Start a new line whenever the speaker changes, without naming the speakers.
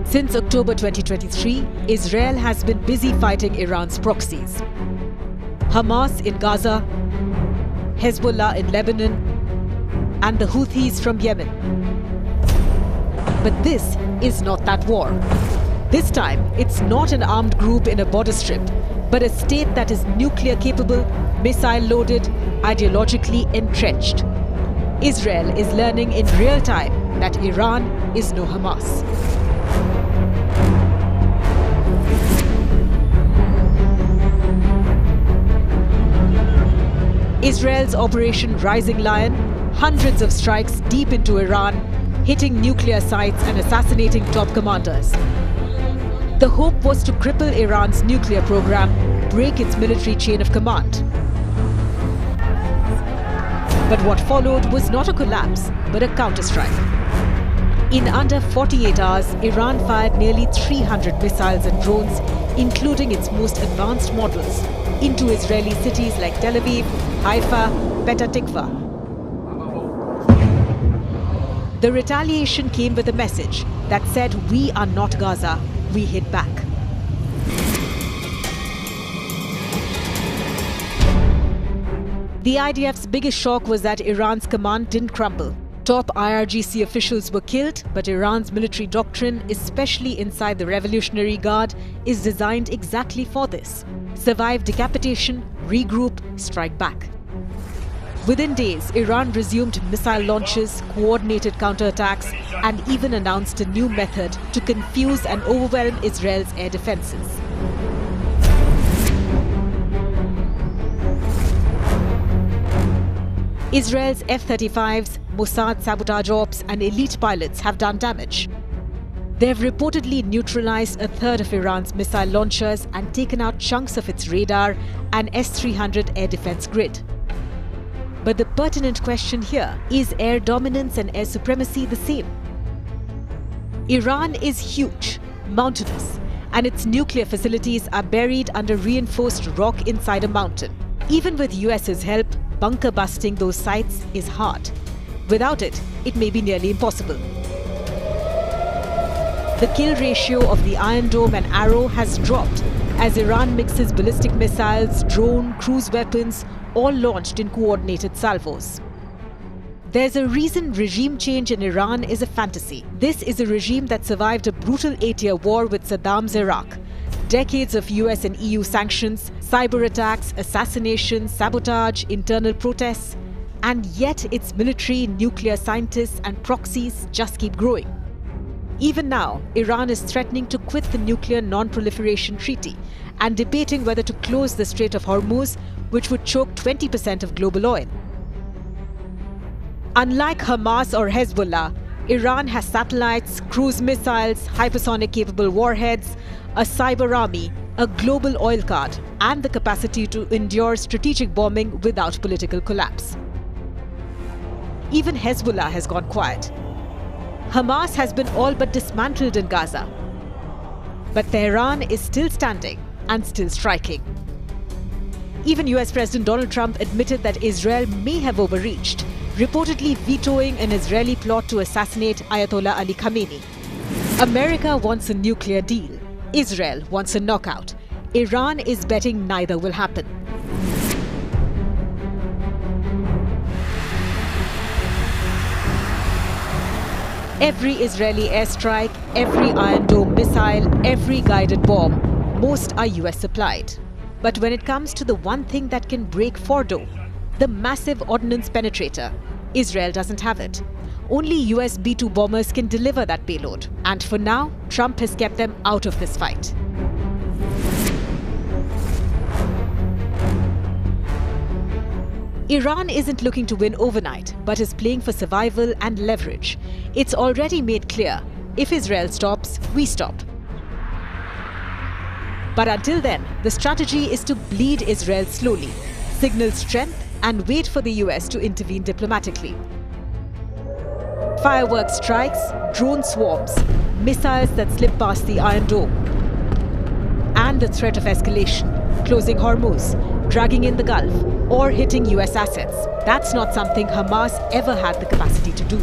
Since October 2023, Israel has been busy fighting Iran's proxies. Hamas in Gaza, Hezbollah in Lebanon, and the Houthis from Yemen. But this is not that war. This time, it's not an armed group in a border strip, but a state that is nuclear capable, missile-loaded, ideologically entrenched. Israel is learning in real time that Iran is no Hamas. Israel's Operation Rising Lion, hundreds of strikes deep into Iran, hitting nuclear sites and assassinating top commanders. The hope was to cripple Iran's nuclear program, break its military chain of command. But what followed was not a collapse, but a counterstrike. In under 48 hours, Iran fired nearly 300 missiles and drones, including its most advanced models, into Israeli cities like Tel Aviv, Haifa, Petah Tikva. The retaliation came with a message that said, "We are not Gaza, we hit back." The IDF's biggest shock was that Iran's command didn't crumble. Top IRGC officials were killed, but Iran's military doctrine, especially inside the Revolutionary Guard, is designed exactly for this. Survive decapitation, regroup, strike back. Within days, Iran resumed missile launches, coordinated counterattacks, and even announced a new method to confuse and overwhelm Israel's air defenses. Israel's F-35s, Mossad sabotage ops, and elite pilots have done damage. They've reportedly neutralized a third of Iran's missile launchers and taken out chunks of its radar and S-300 air defense grid. But the pertinent question here is air dominance and air supremacy the same? Iran is huge, mountainous, and its nuclear facilities are buried under reinforced rock inside a mountain. Even with US's help, bunker busting those sites is hard. Without it, it may be nearly impossible. The kill ratio of the Iron Dome and Arrow has dropped as Iran mixes ballistic missiles, drone, cruise weapons, all launched in coordinated salvos. There's a reason regime change in Iran is a fantasy. This is a regime that survived a brutal 8-year war with Saddam's Iraq. Decades of US and EU sanctions, cyber attacks, assassinations, sabotage, internal protests, and yet its military, nuclear scientists and proxies just keep growing. Even now, Iran is threatening to quit the Nuclear Non-Proliferation Treaty and debating whether to close the Strait of Hormuz, which would choke 20% of global oil. Unlike Hamas or Hezbollah, Iran has satellites, cruise missiles, hypersonic-capable warheads, a cyber army, a global oil card, and the capacity to endure strategic bombing without political collapse. Even Hezbollah has gone quiet. Hamas has been all but dismantled in Gaza. But Tehran is still standing and still striking. Even US President Donald Trump admitted that Israel may have overreached, reportedly vetoing an Israeli plot to assassinate Ayatollah Ali Khamenei. America wants a nuclear deal. Israel wants a knockout. Iran is betting neither will happen. Every Israeli airstrike, every Iron Dome missile, every guided bomb, most are US supplied. But when it comes to the one thing that can break Fordo, the massive ordnance penetrator, Israel doesn't have it. Only US B-2 bombers can deliver that payload. And for now, Trump has kept them out of this fight. Iran isn't looking to win overnight, but is playing for survival and leverage. It's already made clear, if Israel stops, we stop. But until then, the strategy is to bleed Israel slowly, signal strength, and wait for the US to intervene diplomatically. Fireworks strikes, drone swarms, missiles that slip past the Iron Dome, and the threat of escalation, closing Hormuz, dragging in the Gulf, or hitting US assets. That's not something Hamas ever had the capacity to do.